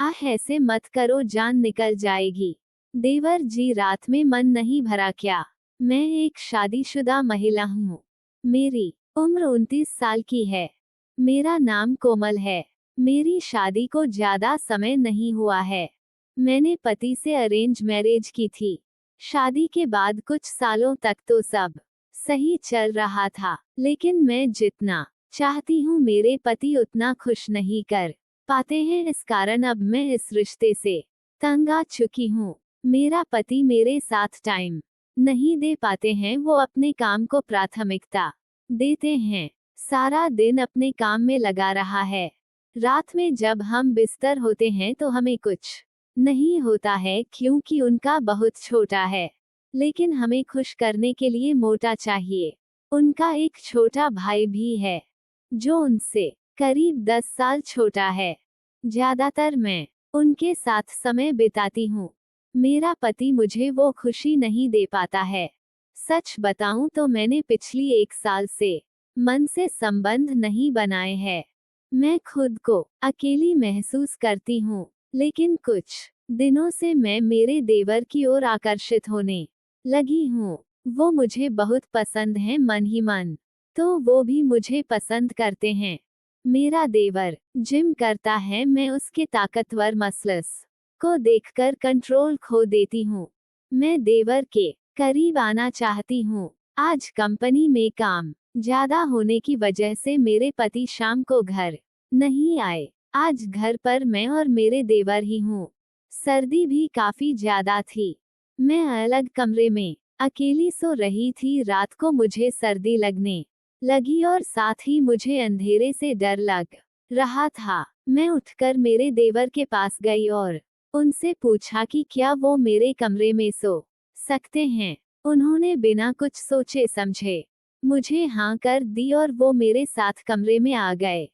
आह ऐसे मत करो, जान निकल जाएगी। देवर जी रात में मन नहीं भरा क्या? मैं एक शादीशुदा महिला हूँ। मेरी उम्र 29 साल की है। मेरा नाम कोमल है। मेरी शादी को ज्यादा समय नहीं हुआ है। मैंने पति से अरेंज मैरिज की थी। शादी के बाद कुछ सालों तक तो सब सही चल रहा था, लेकिन मैं जितना चाहती हूँ मेरे पति उतना खुश नहीं कर पाते हैं। इस कारण अब मैं इस रिश्ते से तंग आ चुकी हूँ। मेरा पति मेरे साथ टाइम नहीं दे पाते हैं, वो अपने काम को प्राथमिकता देते हैं। सारा दिन अपने काम में लगा रहा है। रात में जब हम बिस्तर होते हैं तो हमें कुछ नहीं होता है, क्योंकि उनका बहुत छोटा है। लेकिन हमें खुश करने के लिए मोटा चाहिए। उनका एक छोटा भाई भी है, जो उनसे करीब 10 साल छोटा है। ज्यादातर मैं उनके साथ समय बिताती हूँ। मेरा पति मुझे वो खुशी नहीं दे पाता है। सच बताऊं तो मैंने पिछली 1 साल से मन से संबंध नहीं बनाए हैं। मैं खुद को अकेली महसूस करती हूँ, लेकिन कुछ दिनों से मैं मेरे देवर की ओर आकर्षित होने लगी हूँ। वो मुझे बहुत पसंद है, मन ही मन तो वो भी मुझे पसंद करते हैं। मेरा देवर जिम करता है, मैं उसके ताकतवर मसल्स को देखकर कंट्रोल खो देती हूँ। मैं देवर के करीब आना चाहती हूँ। आज कंपनी में काम ज्यादा होने की वजह से मेरे पति शाम को घर नहीं आए। आज घर पर मैं और मेरे देवर ही हूँ। सर्दी भी काफी ज्यादा थी। मैं अलग कमरे में अकेली सो रही थी। रात को मुझे सर्दी लगने लगी और साथ ही मुझे अंधेरे से डर लग रहा था। मैं उठकर मेरे देवर के पास गई और उनसे पूछा कि क्या वो मेरे कमरे में सो सकते हैं। उन्होंने बिना कुछ सोचे समझे मुझे हाँ कर दी और वो मेरे साथ कमरे में आ गए।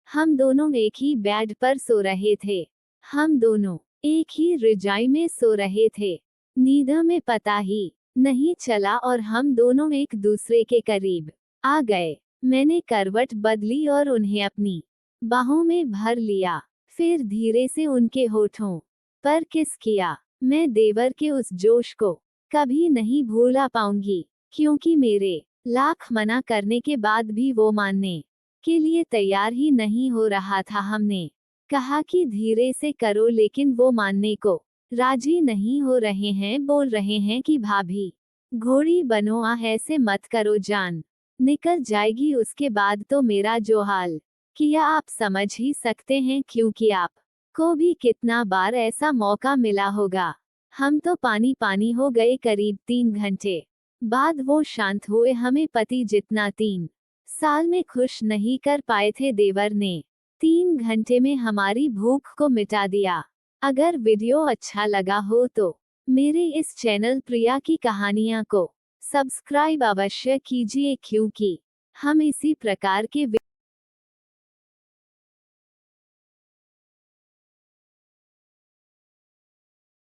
हम दोनों एक ही बेड पर सो रहे थे। हम दोनों एक ही रजाई में सो रहे थे। नींद में पता ही नहीं चला और हम दोनों एक दूसरे के करीब आ गए। मैंने करवट बदली और उन्हें अपनी बाहों में भर लिया। फिर धीरे से उनके होठों पर किस किया। मैं देवर के उस जोश को कभी नहीं भूला पाऊंगी, क्योंकि मेरे लाख मना करने के बाद भी वो मानने के लिए तैयार ही नहीं हो रहा था। हमने कहा कि धीरे से करो, लेकिन वो मानने को राजी नहीं हो रहे हैं। बोल रहे हैं कि भाभी घोड़ी बनो, ऐसे मत करो, जान निकल जाएगी। उसके बाद तो मेरा जो हाल किया आप समझ ही सकते हैं, क्योंकि आप को भी कितना बार ऐसा मौका मिला होगा। हम तो पानी पानी हो गए। करीब 3 घंटे बाद वो शांत हुए। हमें पति जितना 3 साल में खुश नहीं कर पाए थे, देवर ने 3 घंटे में हमारी भूख को मिटा दिया। अगर वीडियो अच्छा लगा हो तो मेरे इस चैनल प्रिया की कहानियां को सब्सक्राइब अवश्य कीजिए, क्योंकि हम इसी प्रकार के